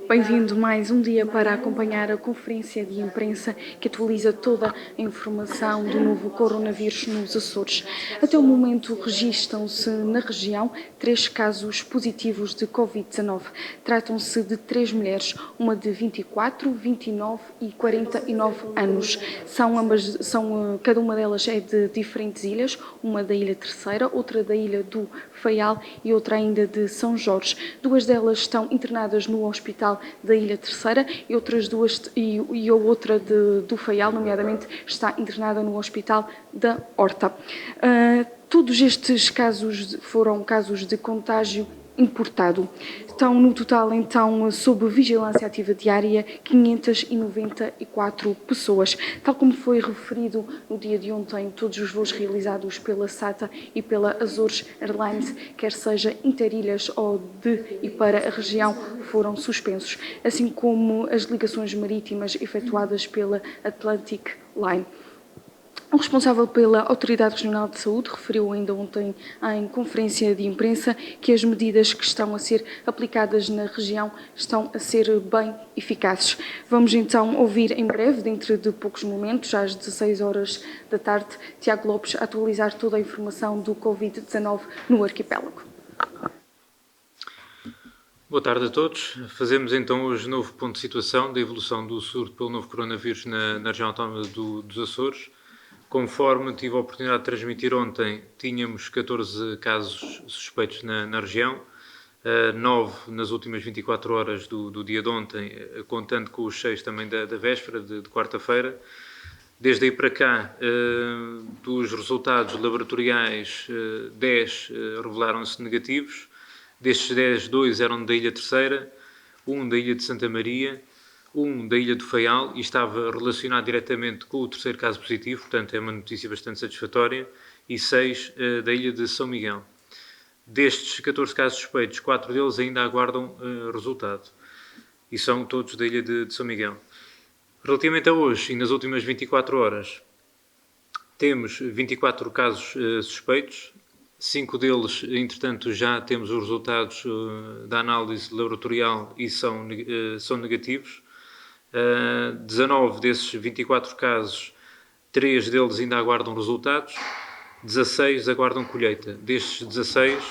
Bem-vindo mais um dia para acompanhar a conferência de imprensa que atualiza toda a informação do novo coronavírus nos Açores. Até o momento registram-se na região 3 casos positivos de Covid-19. Tratam-se de 3 mulheres, uma de 24, 29 e 49 anos. Cada uma delas é de diferentes ilhas, uma da Ilha Terceira, outra da Ilha do Faial e outra ainda de São Jorge. 2 delas estão internadas no Hospital da Ilha Terceira e outras 2 e a outra do Faial, nomeadamente, está internada no Hospital da Horta. Todos estes casos foram casos de contágio importado. Estão no total, então, sob vigilância ativa diária, 594 pessoas. Tal como foi referido no dia de ontem, todos os voos realizados pela SATA e pela Azores Airlines, quer seja interilhas ou de e para a região, foram suspensos, assim como as ligações marítimas efetuadas pela Atlantic Line. O responsável pela Autoridade Regional de Saúde referiu ainda ontem em conferência de imprensa que as medidas que estão a ser aplicadas na região estão a ser bem eficazes. Vamos então ouvir em breve, dentro de poucos momentos, às 16 horas da tarde, Tiago Lopes atualizar toda a informação do Covid-19 no arquipélago. Boa tarde a todos. Fazemos então hoje novo ponto de situação da evolução do surto pelo novo coronavírus na região autónoma dos Açores. Conforme tive a oportunidade de transmitir ontem, tínhamos 14 casos suspeitos na região, 9 nas últimas 24 horas do dia de ontem, contando com os 6 também da véspera, de quarta-feira. Desde aí para cá, dos resultados laboratoriais, 10 revelaram-se negativos. Destes 10, 2 eram da Ilha Terceira, 1 da Ilha de Santa Maria, 1 da Ilha do Faial e estava relacionado diretamente com o terceiro caso positivo, portanto é uma notícia bastante satisfatória, e 6 da Ilha de São Miguel. Destes 14 casos suspeitos, 4 deles ainda aguardam resultado, e são todos da Ilha de São Miguel. Relativamente a hoje e nas últimas 24 horas, temos 24 casos suspeitos, 5 deles, entretanto, já temos os resultados da análise laboratorial e são negativos. 19 desses 24 casos, 3 deles ainda aguardam resultados, 16 aguardam colheita. Destes 16,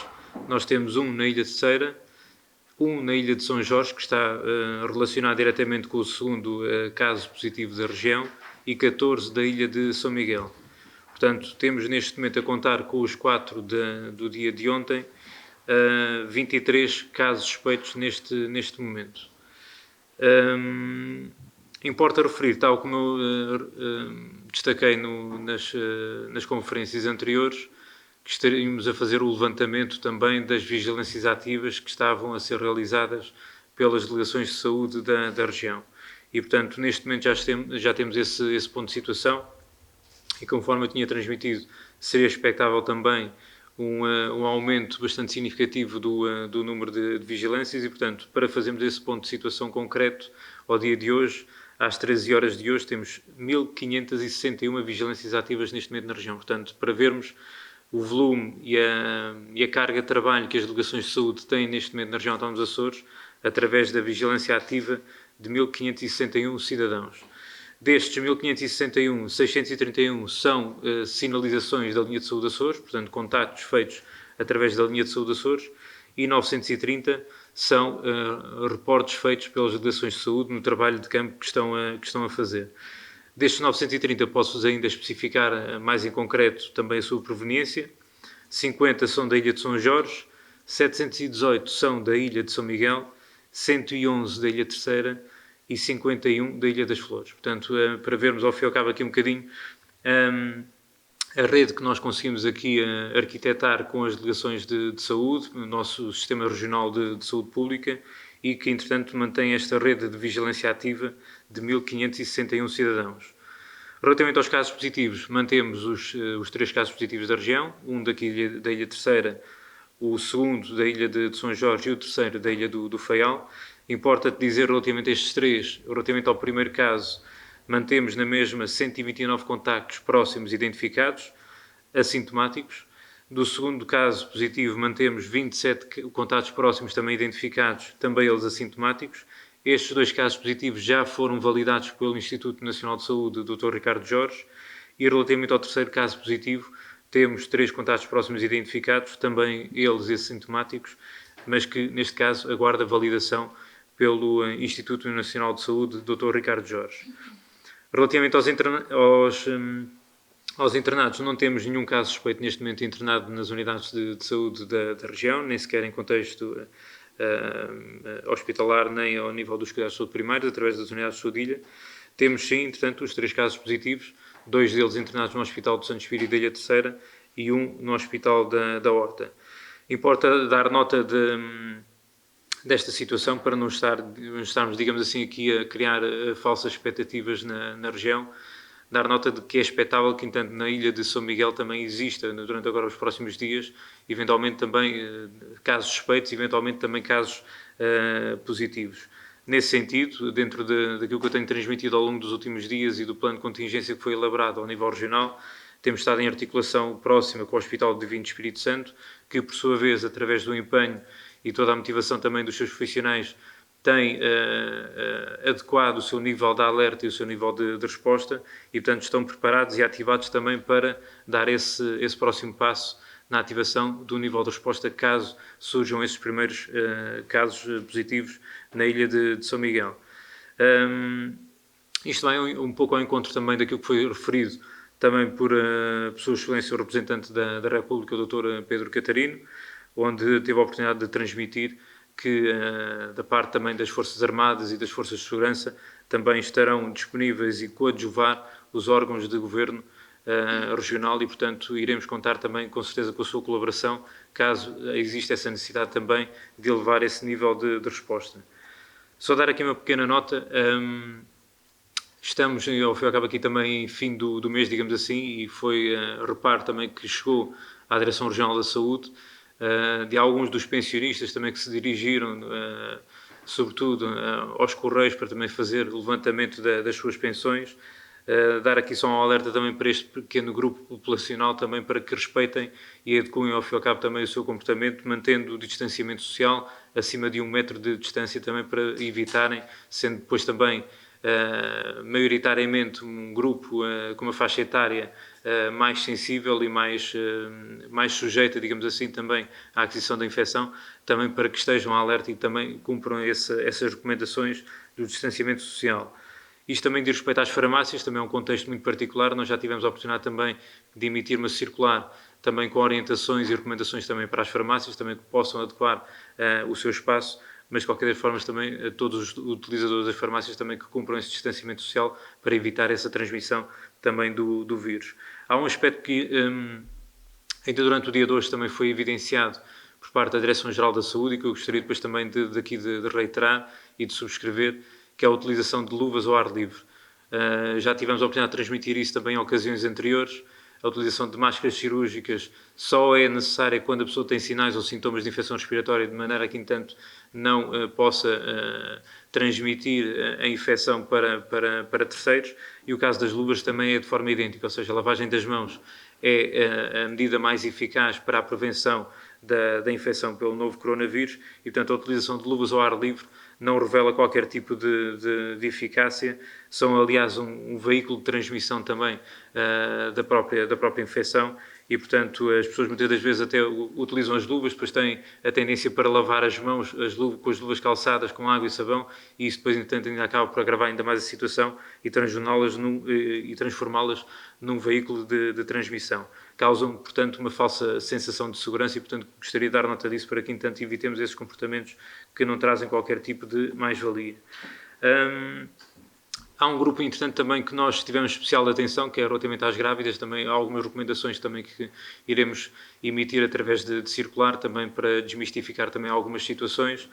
nós temos 1 na Ilha Terceira, 1 na Ilha de São Jorge, que está relacionado diretamente com o segundo caso positivo da região, e 14 da Ilha de São Miguel. Portanto, temos neste momento a contar com os 4 do dia de ontem, 23 casos suspeitos neste momento. Importa referir, tal como eu destaquei nas conferências anteriores, que estaríamos a fazer o levantamento também das vigilâncias ativas que estavam a ser realizadas pelas delegações de saúde da região. E, portanto, neste momento já temos esse ponto de situação e, conforme eu tinha transmitido, seria expectável também um aumento bastante significativo do número de vigilâncias e, portanto, para fazermos esse ponto de situação concreto, ao dia de hoje, às 13 horas de hoje, temos 1.561 vigilâncias ativas neste momento na região. Portanto, para vermos o volume e a carga de trabalho que as delegações de saúde têm neste momento na região autónoma dos Açores, através da vigilância ativa de 1.561 cidadãos. Destes 1.561, 631 são sinalizações da linha de saúde Açores, portanto, contactos feitos através da linha de saúde Açores, e 930 são reportes feitos pelas delegações de saúde no trabalho de campo que estão a fazer. Destes 930, posso-vos ainda especificar mais em concreto também a sua proveniência. 50 são da Ilha de São Jorge, 718 são da Ilha de São Miguel, 111 da Ilha Terceira e 51 da Ilha das Flores. Portanto, para vermos ao fim e ao cabo aqui um bocadinho a rede que nós conseguimos aqui arquitetar com as delegações de saúde, o nosso Sistema Regional de Saúde Pública, e que, entretanto, mantém esta rede de vigilância ativa de 1.561 cidadãos. Relativamente aos casos positivos, mantemos os 3 casos positivos da região, um daqui da Ilha Terceira, o segundo da Ilha de São Jorge e o terceiro da Ilha do Faial. Importa-te dizer, relativamente a estes 3, relativamente ao primeiro caso, mantemos na mesma 129 contactos próximos identificados, assintomáticos. Do segundo caso positivo, mantemos 27 contactos próximos também identificados, também eles assintomáticos. Estes 2 casos positivos já foram validados pelo Instituto Nacional de Saúde, Dr. Ricardo Jorge, e relativamente ao terceiro caso positivo, temos 3 contactos próximos identificados, também eles assintomáticos, mas que, neste caso, aguarda validação pelo Instituto Nacional de Saúde, Dr. Ricardo Jorge. Relativamente aos internados, não temos nenhum caso suspeito neste momento internado nas unidades de saúde da região, nem sequer em contexto hospitalar, nem ao nível dos cuidados de saúde primários, através das unidades de saúde. Temos sim, entretanto, os 3 casos positivos, 2 deles internados no Hospital do Santo Espírito da Ilha Terceira e 1 no Hospital da Horta. Importa dar nota desta situação para não estarmos, digamos assim, aqui a criar falsas expectativas na região. Dar nota de que é expectável que, entanto, na ilha de São Miguel também exista, durante agora os próximos dias, eventualmente também casos suspeitos, eventualmente também casos positivos. Nesse sentido, dentro daquilo que eu tenho transmitido ao longo dos últimos dias e do plano de contingência que foi elaborado ao nível regional, temos estado em articulação próxima com o Hospital do Divino Espírito Santo, que, por sua vez, através do empenho e toda a motivação também dos seus profissionais, tem adequado o seu nível de alerta e o seu nível de resposta e, portanto, estão preparados e ativados também para dar esse próximo passo na ativação do nível de resposta caso surjam esses primeiros casos positivos na ilha de São Miguel. Isto vai um pouco ao encontro também daquilo que foi referido também por Sua Excelência, o representante da República, o Dr. Pedro Catarino, onde teve a oportunidade de transmitir que, da parte também das Forças Armadas e das Forças de Segurança, também estarão disponíveis e coadjuvar os órgãos de governo regional e, portanto, iremos contar também, com certeza, com a sua colaboração, caso exista essa necessidade também de elevar esse nível de resposta. Só dar aqui uma pequena nota. Estamos, ao fim e ao cabo, aqui também em fim do mês, digamos assim, e foi reparo também que chegou à Direção Regional da Saúde, de alguns dos pensionistas também que se dirigiram, sobretudo, aos Correios para também fazer o levantamento das suas pensões. Dar aqui só um alerta também para este pequeno grupo populacional também para que respeitem e adequem ao fim e ao cabo também o seu comportamento, mantendo o distanciamento social acima de 1 metro de distância também para evitarem, sendo depois também maioritariamente um grupo com uma faixa etária mais sensível e mais sujeita, digamos assim, também à aquisição da infecção, também para que estejam alerta e também cumpram essas recomendações do distanciamento social. Isto também diz respeito às farmácias, também é um contexto muito particular. Nós já tivemos a oportunidade também de emitir uma circular também com orientações e recomendações também para as farmácias, também que possam adequar o seu espaço, mas de qualquer forma também todos os utilizadores das farmácias também que cumpram esse distanciamento social para evitar essa transmissão também do vírus. Há um aspecto que ainda durante o dia de hoje também foi evidenciado por parte da Direção-Geral da Saúde e que eu gostaria depois também de reiterar e de subscrever, que é a utilização de luvas ao ar livre. Já tivemos a oportunidade de transmitir isso também em ocasiões anteriores. A utilização de máscaras cirúrgicas só é necessária quando a pessoa tem sinais ou sintomas de infecção respiratória, de maneira que, entanto, não possa transmitir a infecção para terceiros. E o caso das luvas também é de forma idêntica, ou seja, a lavagem das mãos é a medida mais eficaz para a prevenção da infecção pelo novo coronavírus e, portanto, a utilização de luvas ao ar livre não revela qualquer tipo de eficácia, são, aliás, um veículo de transmissão também da própria infecção e, portanto, as pessoas muitas das vezes até utilizam as luvas, depois têm a tendência para lavar as mãos com as luvas calçadas com água e sabão e isso depois, entanto, ainda acaba por agravar ainda mais a situação e transformá-las num veículo de transmissão. Causam, portanto, uma falsa sensação de segurança e, portanto, gostaria de dar nota disso para que, entanto, evitemos esses comportamentos que não trazem qualquer tipo de mais-valia. Há um grupo interessante também que nós tivemos especial atenção, que é relativamente às grávidas, também há algumas recomendações também que iremos emitir através de circular, também para desmistificar também algumas situações.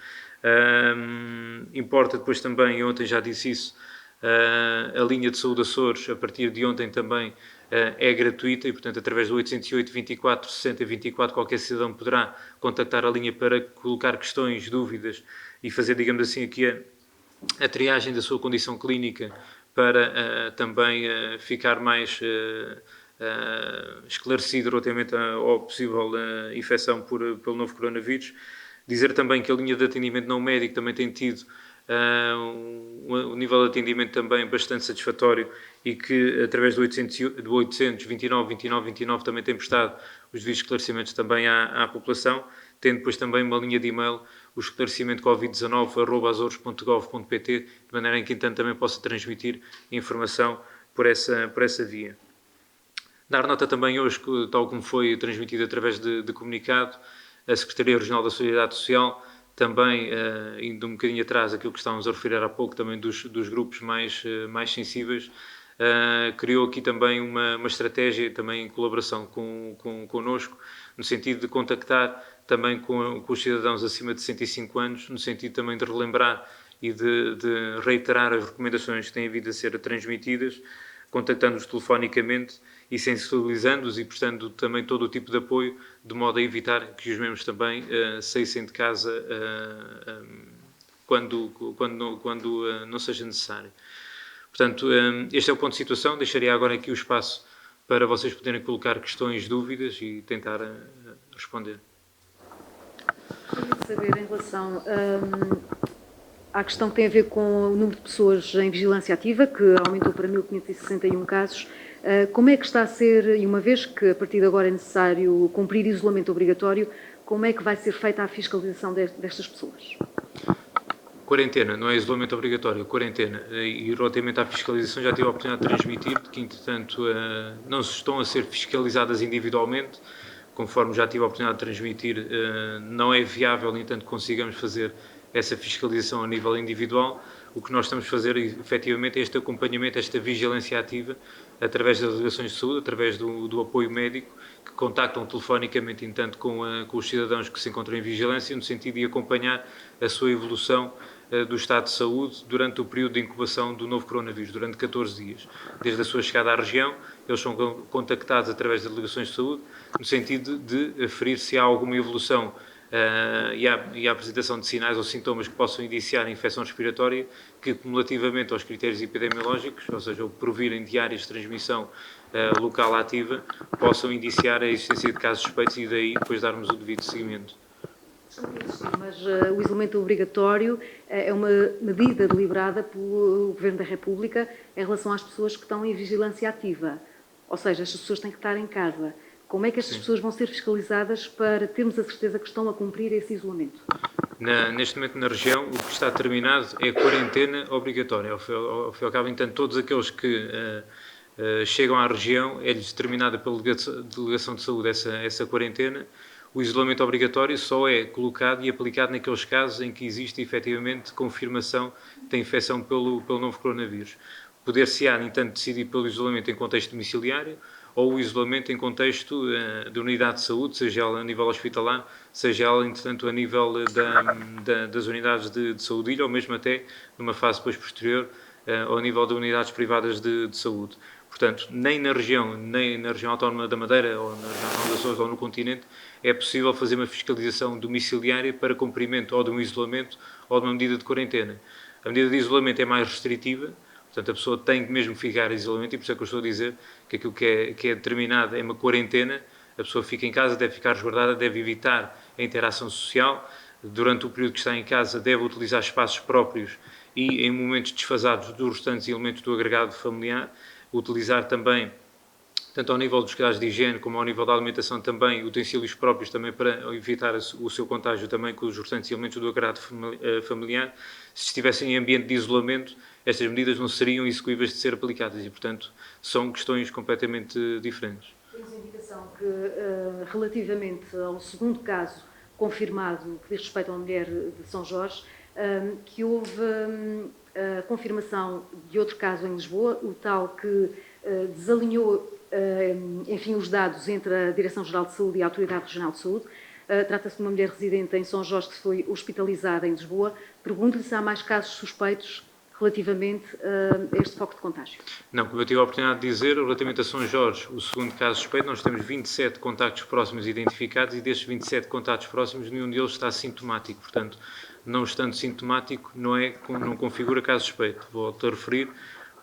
Importa depois também, e ontem já disse isso, a linha de saúde Açores, a partir de ontem também é gratuita e, portanto, através do 808 24 60 24, qualquer cidadão poderá contactar a linha para colocar questões, dúvidas e fazer, digamos assim, aqui a triagem da sua condição clínica para também ficar mais esclarecido relativamente à possível infecção pelo novo coronavírus. Dizer também que a linha de atendimento não médico também tem tido um nível de atendimento também bastante satisfatório e que, através do 800 29 29 29, também tem prestado os devidos esclarecimentos também à população, tendo depois também uma linha de e-mail, o esclarecimento covid19@azores.gov.pt, de maneira em que, entanto, também possa transmitir informação por essa via. Dar nota também hoje, tal como foi transmitido através de comunicado, a Secretaria Regional da Solidariedade Social, também indo um bocadinho atrás daquilo que estávamos a referir há pouco, também dos grupos mais sensíveis, criou aqui também uma estratégia, também em colaboração connosco, no sentido de contactar também com os cidadãos acima de 65 anos, no sentido também de relembrar e de reiterar as recomendações que têm vindo a ser transmitidas, contactando-os telefonicamente e sensibilizando-os e prestando também todo o tipo de apoio, de modo a evitar que os mesmos também saíssem de casa quando não seja necessário. Portanto, este é o ponto de situação. Deixaria agora aqui o espaço para vocês poderem colocar questões, dúvidas e tentar responder. Queria saber, em relação à questão que tem a ver com o número de pessoas em vigilância ativa, que aumentou para 1.561 casos, como é que está a ser, e uma vez que a partir de agora é necessário cumprir isolamento obrigatório, como é que vai ser feita a fiscalização destas pessoas? Quarentena, não é isolamento obrigatório, quarentena. E relativamente à fiscalização, já tive a oportunidade de transmitir que, entretanto, não estão a ser fiscalizadas individualmente, conforme já tive a oportunidade de transmitir, não é viável, no entanto, consigamos fazer essa fiscalização a nível individual. O que nós estamos a fazer, efetivamente, é este acompanhamento, esta vigilância ativa, através das delegações de saúde, através do apoio médico, que contactam telefonicamente, entanto, com os cidadãos que se encontram em vigilância, no sentido de acompanhar a sua evolução do estado de saúde durante o período de incubação do novo coronavírus, durante 14 dias. Desde a sua chegada à região, eles são contactados através das delegações de saúde, no sentido de aferir se há alguma evolução e a apresentação de sinais ou sintomas que possam indiciar a infecção respiratória, que cumulativamente aos critérios epidemiológicos, ou seja, o provirem de áreas de transmissão local ativa, possam indiciar a existência de casos suspeitos e daí depois darmos o devido seguimento. Mas o isolamento obrigatório é uma medida deliberada pelo Governo da República em relação às pessoas que estão em vigilância ativa. Ou seja, estas pessoas têm que estar em casa. Como é que estas pessoas vão ser fiscalizadas para termos a certeza que estão a cumprir esse isolamento? Neste momento, na região, o que está determinado é a quarentena obrigatória. Ao fim e ao cabo, entanto, todos aqueles que chegam à região, é-lhes determinada pela Delegação de Saúde essa quarentena. O isolamento obrigatório só é colocado e aplicado naqueles casos em que existe efetivamente confirmação da infecção pelo novo coronavírus. Poder-se-á, no entanto, decidir pelo isolamento em contexto domiciliário ou o isolamento em contexto de unidade de saúde, seja ela a nível hospitalar, seja ela, entretanto, a nível das unidades de saúde, ou mesmo até numa fase depois posterior ao nível de unidades privadas de saúde. Portanto, nem na região autónoma da Madeira, ou na região autónoma dos Açores, ou no continente, é possível fazer uma fiscalização domiciliária para cumprimento ou de um isolamento ou de uma medida de quarentena. A medida de isolamento é mais restritiva, portanto, a pessoa tem que mesmo ficar em isolamento, e por isso é que eu estou a dizer que aquilo que é determinado é uma quarentena, a pessoa fica em casa, deve ficar resguardada, deve evitar a interação social, durante o período que está em casa deve utilizar espaços próprios e, em momentos desfasados dos restantes elementos do agregado familiar, utilizar também, tanto ao nível dos cuidados de higiene como ao nível da alimentação também, utensílios próprios também para evitar o seu contágio também com os restantes elementos do agrado familiar. Se estivessem em ambiente de isolamento, estas medidas não seriam execuíveis de ser aplicadas e, portanto, são questões completamente diferentes. Temos a indicação que, relativamente ao segundo caso confirmado que diz respeito a uma mulher de São Jorge, que houve a confirmação de outro caso em Lisboa, o tal que desalinhou, enfim, os dados entre a Direção-Geral de Saúde e a Autoridade Regional de Saúde. Trata-se de uma mulher residente em São Jorge que foi hospitalizada em Lisboa. Pergunto-lhe se há mais casos suspeitos relativamente a este foco de contágio. Não, como eu tive a oportunidade de dizer, relativamente a São Jorge, o segundo caso suspeito, nós temos 27 contactos próximos identificados e destes 27 contactos próximos, nenhum deles está sintomático. Portanto, não estando sintomático, não configura caso suspeito. Volto a referir,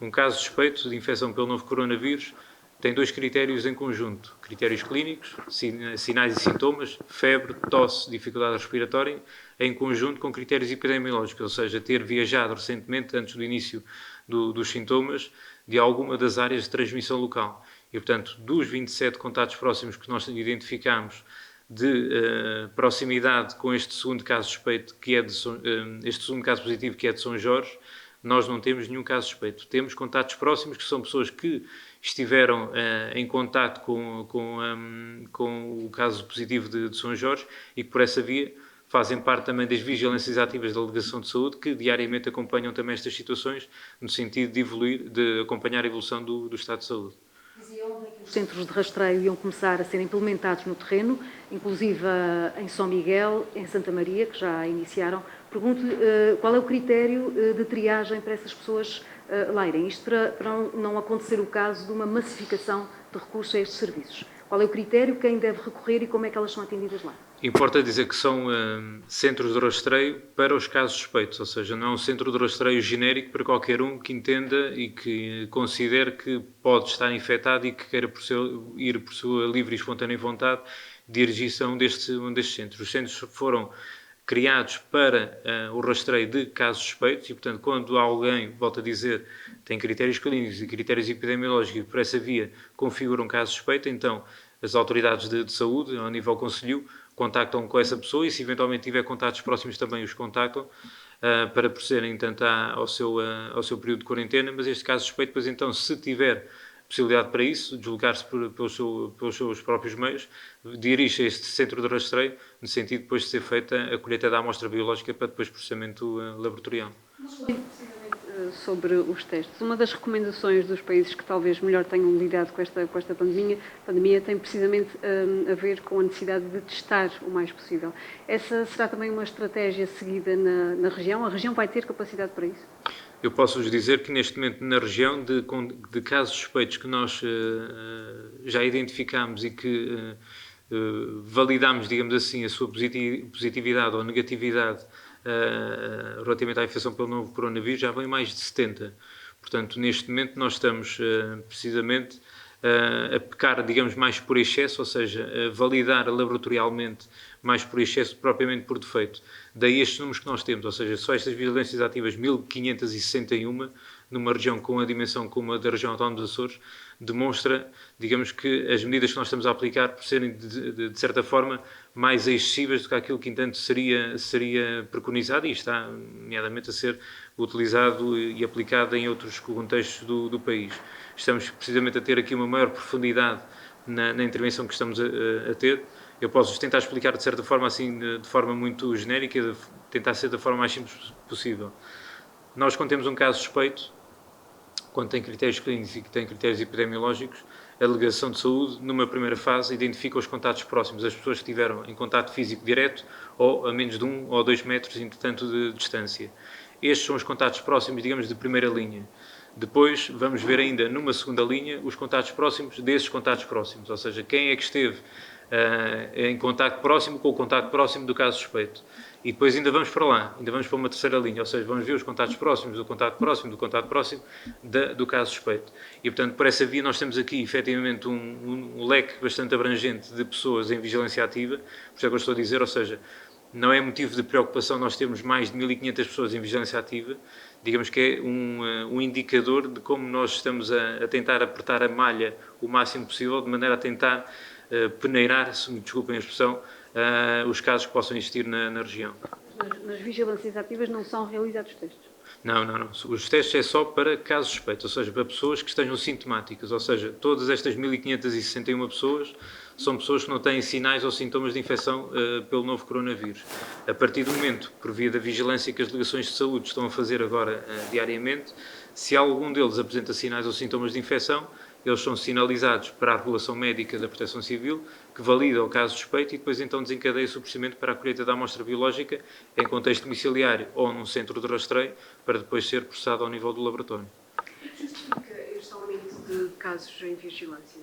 um caso suspeito de infecção pelo novo coronavírus tem dois critérios em conjunto: critérios clínicos, sinais e sintomas, febre, tosse, dificuldade respiratória, em conjunto com critérios epidemiológicos, ou seja, ter viajado recentemente, antes do início dos sintomas, de alguma das áreas de transmissão local. E, portanto, dos 27 contactos próximos que nós identificamos de proximidade com este segundo caso suspeito, que é este segundo caso positivo, que é de São Jorge, nós não temos nenhum caso suspeito. Temos contactos próximos, que são pessoas que estiveram em contacto com o caso positivo de São Jorge e que, por essa via, fazem parte também das vigilâncias ativas da Delegação de Saúde, que diariamente acompanham também estas situações, no sentido de acompanhar a evolução do estado de saúde. Os centros de rastreio iam começar a ser implementados no terreno, inclusive em São Miguel, em Santa Maria, que já iniciaram. Pergunto-lhe qual é o critério de triagem para essas pessoas lá irem, isto para não acontecer o caso de uma massificação de recursos a estes serviços. Qual é o critério, quem deve recorrer e como é que elas são atendidas lá? Importa dizer que são centros de rastreio para os casos suspeitos, ou seja, não é um centro de rastreio genérico para qualquer um que entenda e que considere que pode estar infectado e que queira ir por sua livre e espontânea vontade dirigir-se a um destes centros. Os centros foram criados para o rastreio de casos suspeitos e, portanto, quando alguém, volto a dizer, tem critérios clínicos e critérios epidemiológicos e por essa via configura um caso suspeito, então as autoridades de saúde, ao nível concelho, contactam com essa pessoa e, se eventualmente tiver contactos próximos, também os contactam para procederem, então, ao seu período de quarentena. Mas este caso suspeito, depois, então, se tiver possibilidade para isso, deslocar-se pelos seus próprios meios, dirige a este centro de rastreio, no sentido de depois de ser feita a colheita da amostra biológica para depois processamento laboratorial. Sobre os testes. Uma das recomendações dos países que talvez melhor tenham lidado com esta pandemia tem precisamente a ver com a necessidade de testar o mais possível. Essa será também uma estratégia seguida na região? A região vai ter capacidade para isso? Eu posso-vos dizer que neste momento na região de casos suspeitos que nós já identificámos e que validámos, digamos assim, a sua positividade ou negatividade relativamente à infecção pelo novo coronavírus, já vem mais de 70. Portanto, neste momento nós estamos precisamente a pecar, digamos, mais por excesso, ou seja, a validar laboratorialmente mais por excesso propriamente por defeito. Daí estes números que nós temos, ou seja, só estas vigilâncias ativas, 1561, numa região com a dimensão como a da região autónoma dos Açores, demonstra, digamos, que as medidas que nós estamos a aplicar por serem, de certa forma, mais excessivas do que aquilo que, entanto, seria preconizado e está, nomeadamente, a ser utilizado e aplicado em outros contextos do país. Estamos, precisamente, a ter aqui uma maior profundidade na intervenção que estamos a ter. Eu posso tentar explicar, de certa forma, assim, de forma muito genérica, tentar ser da forma mais simples possível. Nós, quando temos um caso suspeito, quando tem critérios clínicos e que tem critérios epidemiológicos, a Delegação de Saúde, numa primeira fase, identifica os contactos próximos, as pessoas que estiveram em contacto físico direto ou a menos de 1 ou 2 metros, entretanto, de distância. Estes são os contactos próximos, digamos, de primeira linha. Depois, vamos ver ainda, numa segunda linha, os contactos próximos desses contactos próximos, ou seja, quem é que esteve em contacto próximo com o contacto próximo do caso suspeito. E depois ainda vamos para lá, ainda vamos para uma terceira linha, ou seja, vamos ver os contactos próximos do contacto próximo do caso suspeito. E, portanto, por essa via nós temos aqui, efetivamente, um leque bastante abrangente de pessoas em vigilância ativa, por isso é que eu estou a dizer, ou seja, não é motivo de preocupação nós termos mais de 1.500 pessoas em vigilância ativa, digamos que é um indicador de como nós estamos a tentar apertar a malha o máximo possível, de maneira a tentar peneirar, se me desculpem a expressão, os casos que possam existir na região. Nas vigilâncias ativas não são realizados testes? Não. Os testes é só para casos suspeitos, ou seja, para pessoas que estejam sintomáticas, ou seja, todas estas 1.561 pessoas são pessoas que não têm sinais ou sintomas de infecção pelo novo coronavírus. A partir do momento, por via da vigilância que as delegações de saúde estão a fazer agora diariamente, se algum deles apresenta sinais ou sintomas de infecção, eles são sinalizados para a regulação médica da Proteção Civil, que valida o caso suspeito e depois então desencadeia-se o procedimento para a colheita da amostra biológica em contexto domiciliário ou num centro de rastreio, para depois ser processado ao nível do laboratório. O que justifica este aumento de casos em vigilância?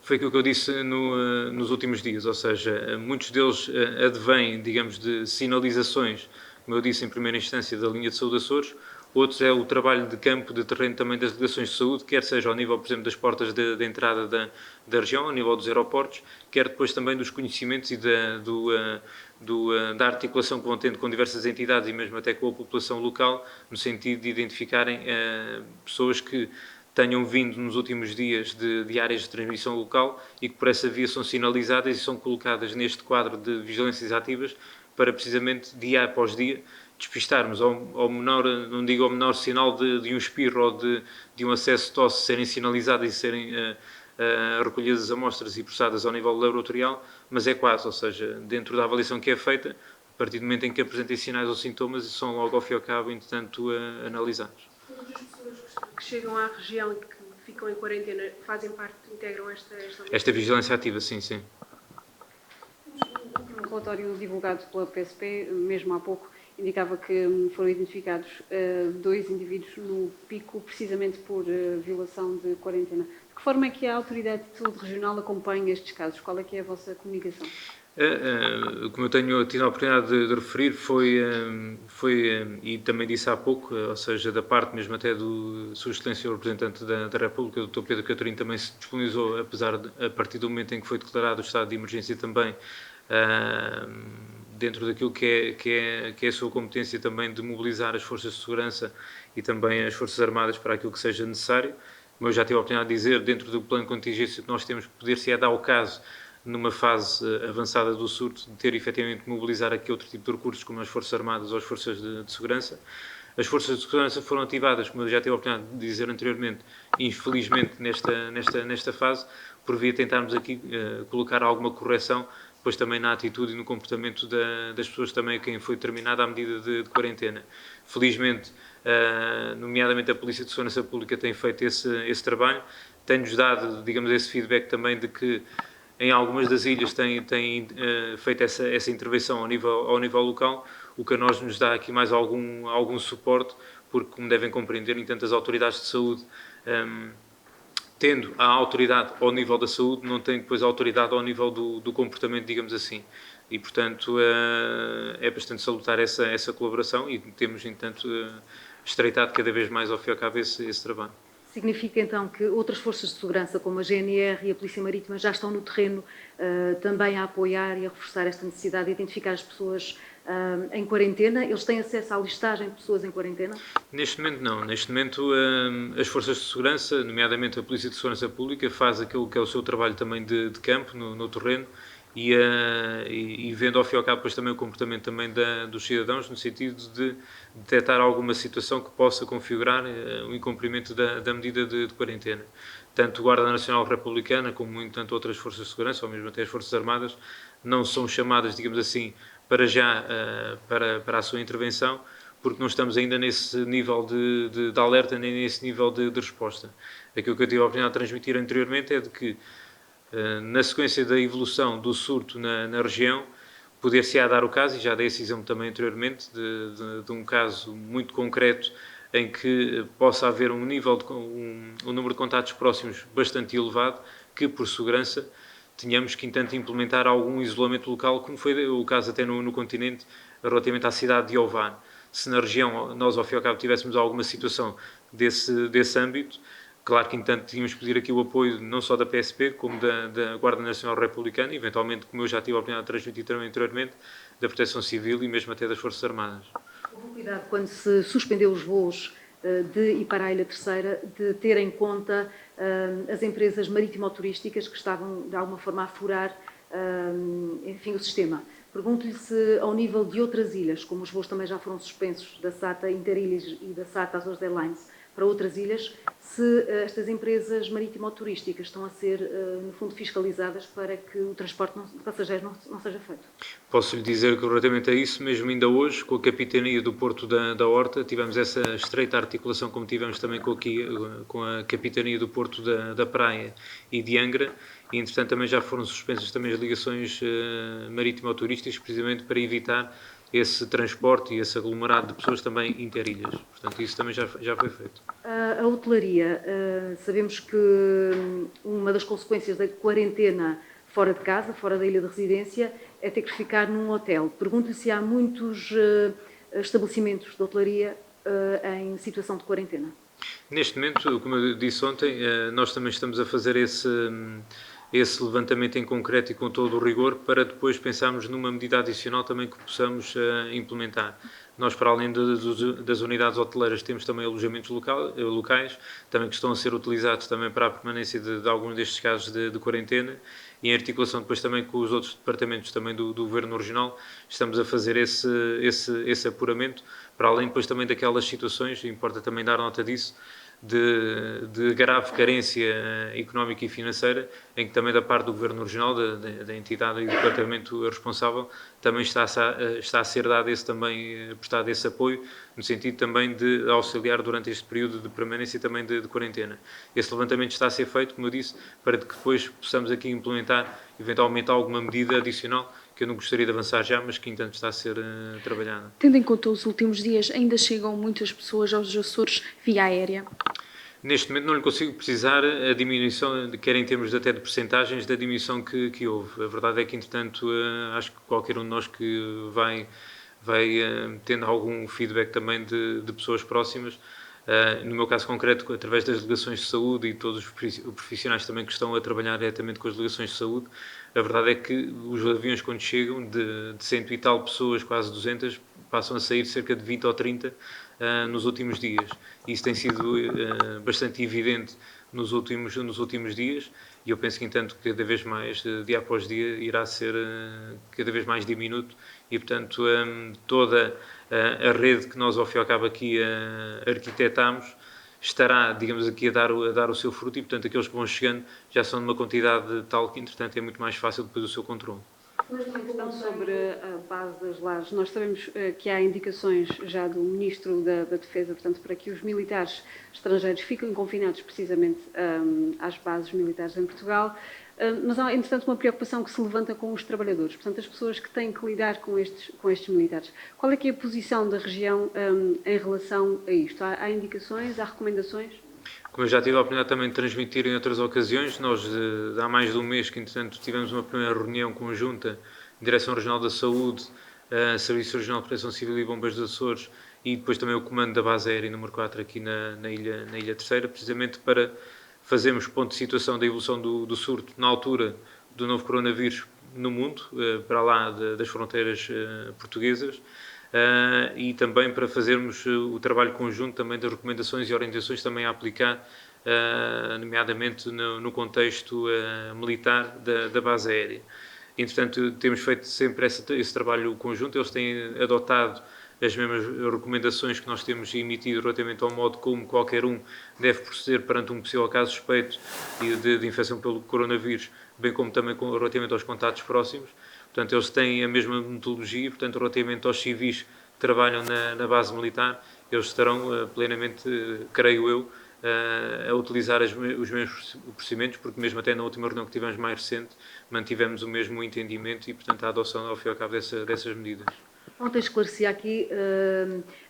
Foi aquilo que eu disse nos últimos dias, ou seja, muitos deles advêm, digamos, de sinalizações, como eu disse em primeira instância, da linha de saúde Açores, Outros é o trabalho de campo, de terreno também das delegações de saúde, quer seja ao nível, por exemplo, das portas de entrada da região, ao nível dos aeroportos, quer depois também dos conhecimentos e da articulação que vão tendo com diversas entidades e mesmo até com a população local, no sentido de identificarem pessoas que tenham vindo nos últimos dias de áreas de transmissão local e que por essa via são sinalizadas e são colocadas neste quadro de vigilâncias ativas para precisamente dia após dia despistarmos ao menor, não digo ao menor sinal de um espirro ou de um acesso de tosse serem sinalizadas e serem recolhidas as amostras e processadas ao nível laboratorial, mas é quase, ou seja, dentro da avaliação que é feita, a partir do momento em que apresentem sinais ou sintomas, são logo ao fim e ao cabo, entretanto, analisados. Todas as pessoas que chegam à região e que ficam em quarentena fazem parte, integram esta vigilância ativa, sim, sim. Um relatório divulgado pela PSP, mesmo há pouco, indicava que foram identificados 2 indivíduos no Pico, precisamente por violação de quarentena. De que forma é que a Autoridade de Saúde Regional acompanha estes casos? Qual é que é a vossa comunicação? Como eu tenho tido a oportunidade de referir, e também disse há pouco, ou seja, da parte mesmo até do Sua Excelência o Representante da República, o Dr. Pedro Catarino, também se disponibilizou, a partir do momento em que foi declarado o estado de emergência também, dentro daquilo que é a sua competência também de mobilizar as forças de segurança e também as Forças Armadas para aquilo que seja necessário. Como eu já tive a oportunidade de dizer, dentro do plano de contingência que nós temos, poder-se dar o caso, numa fase avançada do surto, de ter efetivamente mobilizar aqui outro tipo de recursos, como as Forças Armadas ou as Forças de Segurança. As Forças de Segurança foram ativadas, como eu já tive a oportunidade de dizer anteriormente, infelizmente nesta fase, por via tentarmos aqui colocar alguma correção, depois também na atitude e no comportamento das pessoas também a quem foi determinada a medida de quarentena. Felizmente, nomeadamente a Polícia de Segurança Pública tem feito esse trabalho, tem-nos dado, digamos, esse feedback também de que em algumas das ilhas têm feito essa intervenção ao nível local, o que a nós nos dá aqui mais algum suporte, porque, como devem compreender, em tantas autoridades de saúde, tendo a autoridade ao nível da saúde, não tem depois a autoridade ao nível do comportamento, digamos assim. E, portanto, é bastante salutar essa colaboração e temos, entanto, estreitado cada vez mais ao fim e ao cabo esse trabalho. Significa, então, que outras forças de segurança, como a GNR e a Polícia Marítima, já estão no terreno também a apoiar e a reforçar esta necessidade de identificar as pessoas em quarentena? Eles têm acesso à listagem de pessoas em quarentena? Neste momento, não. Neste momento, as forças de segurança, nomeadamente a Polícia de Segurança Pública, faz aquilo que é o seu trabalho também de campo, no terreno, e vendo ao fim e ao cabo depois também o comportamento também dos cidadãos, no sentido de detectar alguma situação que possa configurar o incumprimento da medida de quarentena. Tanto a Guarda Nacional Republicana como tanto outras forças de segurança, ou mesmo até as Forças Armadas, não são chamadas, digamos assim, para já para a sua intervenção, porque não estamos ainda nesse nível de alerta, nem nesse nível de resposta. Aquilo que eu tive a oportunidade de transmitir anteriormente é de que, na sequência da evolução do surto na região, poder-se-á dar o caso, e já dei esse exemplo também anteriormente, de um caso muito concreto em que possa haver um número de contactos próximos bastante elevado, que por segurança tínhamos que, entanto, implementar algum isolamento local, como foi o caso até no continente, relativamente à cidade de Ovan. Se na região nós, ao fim e ao cabo, tivéssemos alguma situação desse âmbito, claro que, entanto, tínhamos que pedir aqui o apoio não só da PSP, como da Guarda Nacional Republicana, e, eventualmente, como eu já tive a oportunidade de transmitir também anteriormente, da Proteção Civil e mesmo até das Forças Armadas. Houve cuidado quando se suspendeu os voos de e para a Ilha Terceira, de ter em conta as empresas marítimo-turísticas que estavam, de alguma forma, a furar, enfim, o sistema. Pergunto-lhe se, ao nível de outras ilhas, como os voos também já foram suspensos da SATA Interilhas e da SATA Azores Airlines para outras ilhas, se estas empresas marítimo-turísticas estão a ser, no fundo, fiscalizadas para que o transporte de passageiros não seja feito. Posso lhe dizer que, relativamente a isso, mesmo ainda hoje, com a Capitania do Porto da Horta, tivemos essa estreita articulação, como tivemos também com a Capitania do Porto da Praia e de Angra, e, entretanto, também já foram suspensas também as ligações marítimo-turísticas, precisamente para evitar esse transporte e esse aglomerado de pessoas também interilhas. Portanto, isso também já foi feito. A hotelaria, sabemos que uma das consequências da quarentena fora de casa, fora da ilha de residência, é ter que ficar num hotel. Pergunto-lhe se há muitos estabelecimentos de hotelaria em situação de quarentena? Neste momento, como eu disse ontem, nós também estamos a fazer esse levantamento em concreto e com todo o rigor para depois pensarmos numa medida adicional também que possamos implementar. Nós, para além das unidades hoteleiras, temos também alojamentos locais, também que estão a ser utilizados também para a permanência de alguns destes casos de quarentena, e em articulação depois também com os outros departamentos também do Governo Regional, estamos a fazer esse apuramento, para além depois também daquelas situações, importa também dar nota disso, de grave carência económica e financeira, em que também da parte do Governo Regional, da entidade e do departamento responsável, também está a ser dado prestado esse apoio, no sentido também de auxiliar durante este período de permanência e também de quarentena. Esse levantamento está a ser feito, como eu disse, para que depois possamos aqui implementar, eventualmente, alguma medida adicional, que eu não gostaria de avançar já, mas que, entanto, está a ser trabalhada. Tendo em conta os últimos dias, ainda chegam muitas pessoas aos Açores via aérea? Neste momento não lhe consigo precisar a diminuição, quer em termos até de percentagens, da diminuição que houve. A verdade é que, entretanto, acho que qualquer um de nós que vai tendo algum feedback também de pessoas próximas, no meu caso concreto, através das delegações de saúde e todos os profissionais também que estão a trabalhar diretamente com as delegações de saúde, a verdade é que os aviões, quando chegam, de 100 e tal pessoas, quase 200, passam a sair cerca de 20 ou 30 nos últimos dias. Isso tem sido bastante evidente nos últimos dias, e eu penso que, entanto, cada vez mais, dia após dia, irá ser cada vez mais diminuto, e, portanto, toda a rede que nós, ao fim e ao cabo, aqui arquitetámos, estará, digamos aqui, a dar o seu fruto, e, portanto, aqueles que vão chegando já são de uma quantidade tal que, entretanto, é muito mais fácil depois o seu controle. Uma questão sobre a base das lajes. Nós sabemos que há indicações já do Ministro da Defesa, portanto, para que os militares estrangeiros fiquem confinados precisamente às bases militares em Portugal, mas há, entretanto, uma preocupação que se levanta com os trabalhadores, portanto, as pessoas que têm que lidar com estes militares. Qual é que é a posição da região em relação a isto? Há indicações, há recomendações? Como eu já tive a oportunidade também de transmitir em outras ocasiões, nós há mais de um mês que, entretanto, tivemos uma primeira reunião conjunta, Direção Regional da Saúde, Serviço Regional de Proteção Civil e Bombeiros dos Açores, e depois também o Comando da Base Aérea número 4 aqui na Ilha Terceira, precisamente para fazermos ponto de situação da evolução do surto na altura do novo coronavírus no mundo, para lá das fronteiras portuguesas, e também para fazermos o trabalho conjunto também das recomendações e orientações também a aplicar, nomeadamente no contexto militar da base aérea. Entretanto, temos feito sempre esse trabalho conjunto, eles têm adotado as mesmas recomendações que nós temos emitido relativamente ao modo como qualquer um deve proceder perante um possível caso suspeito de infecção pelo coronavírus, bem como também relativamente aos contatos próximos. Portanto, eles têm a mesma metodologia, portanto, relativamente aos civis que trabalham na base militar, eles estarão plenamente, creio eu, a utilizar os mesmos procedimentos, porque mesmo até na última reunião que tivemos mais recente, mantivemos o mesmo entendimento e, portanto, a adoção ao fim e ao cabo dessas medidas. Ontem esclarecia aqui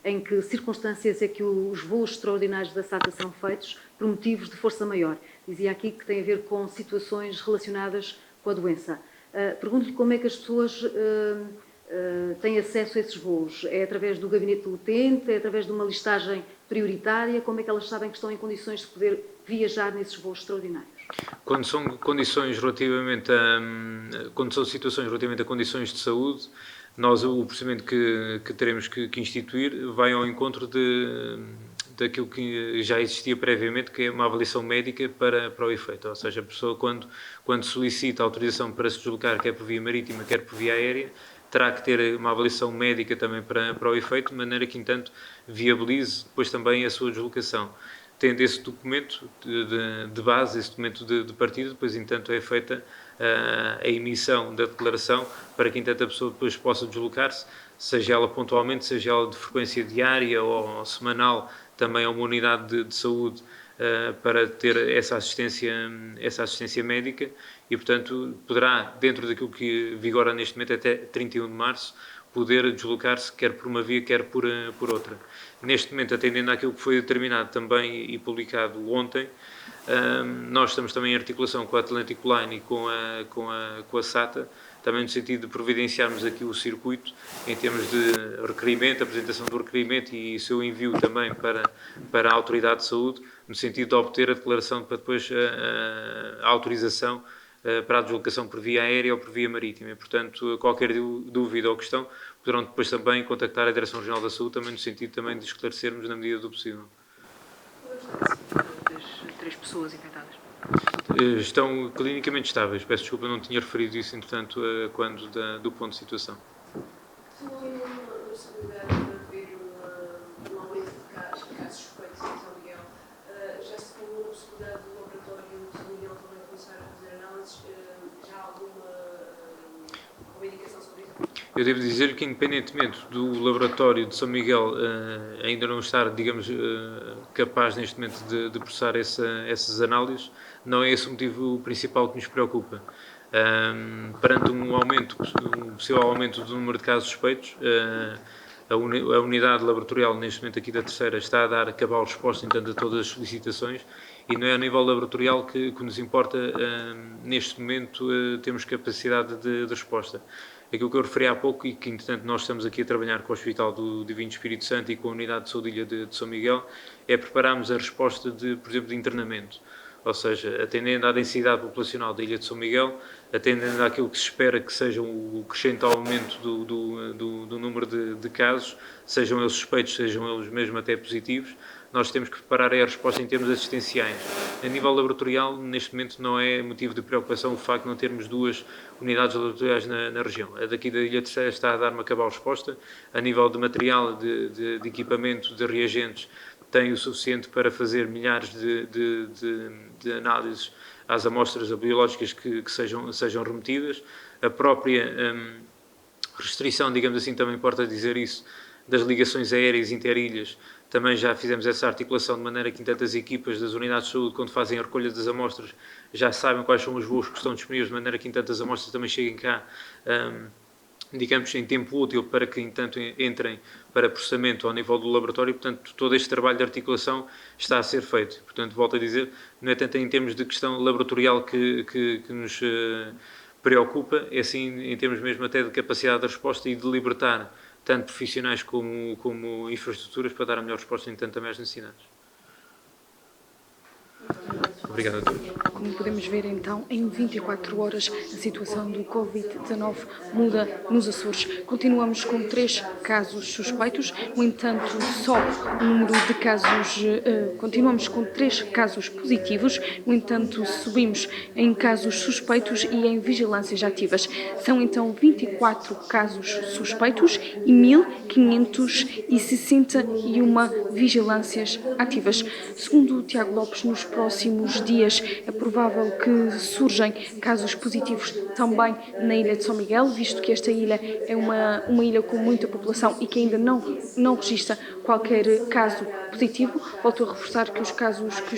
em que circunstâncias é que os voos extraordinários da SATA são feitos por motivos de força maior. Dizia aqui que tem a ver com situações relacionadas com a doença. Pergunto-lhe como é que as pessoas têm acesso a esses voos. É através do gabinete do utente? É através de uma listagem prioritária? Como é que elas sabem que estão em condições de poder viajar nesses voos extraordinários? Quando são situações relativamente a condições de saúde, nós, o procedimento que teremos que instituir vai ao encontro daquilo que já existia previamente, que é uma avaliação médica para o efeito. Ou seja, a pessoa, quando solicita autorização para se deslocar, quer por via marítima, quer por via aérea, terá que ter uma avaliação médica também para o efeito, de maneira que, entanto, viabilize depois também a sua deslocação. Tendo esse documento de base, esse documento de partida, depois, entanto, é feita a emissão da declaração para que, entanto, a pessoa depois possa deslocar-se, seja ela pontualmente, seja ela de frequência diária ou semanal, também a uma unidade de saúde para ter essa assistência médica e, portanto, poderá, dentro daquilo que vigora neste momento, até 31 de março, poder deslocar-se quer por uma via, quer por outra. Neste momento, atendendo àquilo que foi determinado também e publicado ontem, nós estamos também em articulação com a Atlantic Line e com a SATA também no sentido de providenciarmos aqui o circuito em termos de requerimento, apresentação do requerimento e seu envio também para a Autoridade de Saúde, no sentido de obter a declaração para depois a autorização para a deslocação por via aérea ou por via marítima. E, portanto, qualquer dúvida ou questão, poderão depois também contactar a Direção Regional da Saúde, também no sentido também de esclarecermos na medida do possível. Das 3 pessoas infectadas. Estão clinicamente estáveis. Peço desculpa, não tinha referido isso, entretanto, quando do ponto de situação. Falou em uma possibilidade de haver um aumento de casos suspeitos em São Miguel. Já se falou na possibilidade do laboratório de São Miguel também começar a fazer análises. Já há alguma indicação sobre isso? Eu devo dizer que, independentemente do laboratório de São Miguel ainda não estar, digamos, capaz neste momento de processar essas análises, não é esse o motivo principal que nos preocupa. Perante um possível aumento do número de casos suspeitos, a unidade laboratorial, neste momento aqui da terceira, está a dar cabal resposta, entanto, a todas as solicitações, e não é a nível laboratorial que nos importa, neste momento, termos capacidade de resposta. Aquilo que eu referi há pouco e que, entretanto, nós estamos aqui a trabalhar com o Hospital do Divino Espírito Santo e com a Unidade de Saúde de São Miguel, é prepararmos a resposta, por exemplo, de internamento. Ou seja, atendendo à densidade populacional da Ilha de São Miguel, atendendo àquilo que se espera que seja o crescente aumento do número de casos, sejam eles suspeitos, sejam eles mesmo até positivos, nós temos que preparar a resposta em termos assistenciais. A nível laboratorial, neste momento, não é motivo de preocupação o facto de não termos 2 unidades laboratoriais na região. A daqui da Ilha Terceira está a dar uma cabal resposta. A nível de material, de equipamento, de reagentes, tem o suficiente para fazer milhares de análises às amostras biológicas que sejam remetidas. A própria restrição, digamos assim, também importa dizer isso, das ligações aéreas interilhas, também já fizemos essa articulação de maneira que, entanto, as equipas das unidades de saúde, quando fazem a recolha das amostras, já sabem quais são os voos que estão disponíveis, de maneira que, entanto, as amostras também cheguem cá, digamos, em tempo útil para que, entanto, entrem para processamento ao nível do laboratório. Portanto, todo este trabalho de articulação está a ser feito. Portanto, volto a dizer, não é tanto em termos de questão laboratorial que nos preocupa, é sim em termos mesmo até de capacidade de resposta e de libertar tanto profissionais como infraestruturas para dar a melhor resposta, entanto, também às necessidades. Obrigado a todos. Como podemos ver, então, em 24 horas, a situação do Covid-19 muda nos Açores. Continuamos com 3 casos suspeitos, no entanto, só o número de casos... continuamos com 3 casos positivos, no entanto, subimos em casos suspeitos e em vigilâncias ativas. São, então, 24 casos suspeitos e 1.561 vigilâncias ativas. Segundo o Tiago Lopes, nos próximos dias é provável que surjam casos positivos também na Ilha de São Miguel, visto que esta ilha é uma ilha com muita população e que ainda não registra qualquer caso positivo. Volto a reforçar que os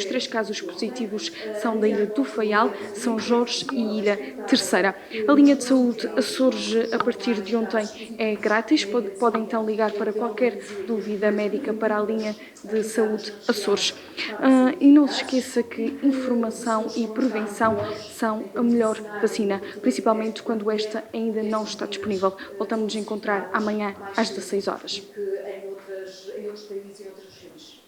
3 casos positivos são da Ilha do Faial, São Jorge e Ilha Terceira. A linha de saúde Açores, a partir de ontem, é grátis. Pode então ligar para qualquer dúvida médica para a linha de saúde Açores. E não se esqueça que informação e prevenção são a melhor vacina, principalmente quando esta ainda não está disponível. Voltamos a nos encontrar amanhã às 16 horas. Em outros países e outras regiões.